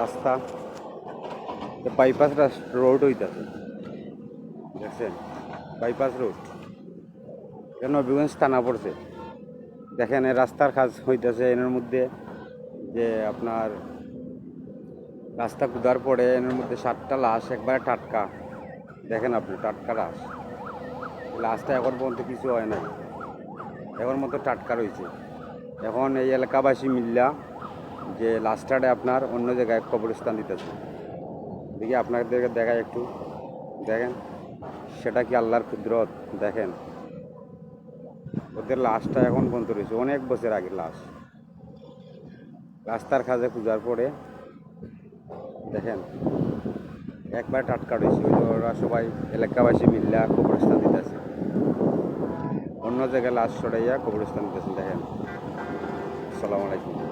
রাস্তা bypass road হইতেছে, দেখছেন? বাইপাস রোড কেন নবীগঞ্জ থানা পড়ছে। দেখেন এই রাস্তার কাজ হইতেছে, এর মধ্যে যে আপনার রাস্তা কুদার পরে এর মধ্যে 7টা লাশ একবারে টাটকা। দেখেন আপনি টাটকা লাশ, লাশটা এখন পর্যন্ত কিছু হয় নাই, এখন মতো টাটকা রয়েছে। এখন এই এলাকাবাসী মিল্লা যে লাশটারে আপনার অন্য জায়গায় কবরস্থান দিতেছে। দেখি আপনাদেরকে দেখায় একটু, দেখেন সেটা কি আল্লাহর কুদরত। দেখেন ওদের লাশটা এখন পর্যন্ত রয়েছে, অনেক বছর আগের লাশ। রাস্তার কাজে পূজার পরে দেখেন একবার টাটকা রয়েছে। ওরা সবাই এলাকাবাসী মিল্লা কবরস্থান দিতেছে, অন্য জায়গায় লাশ সরাইয়া কবরস্থান দিতেছে। দেখেন। আসসালামু আলাইকুম।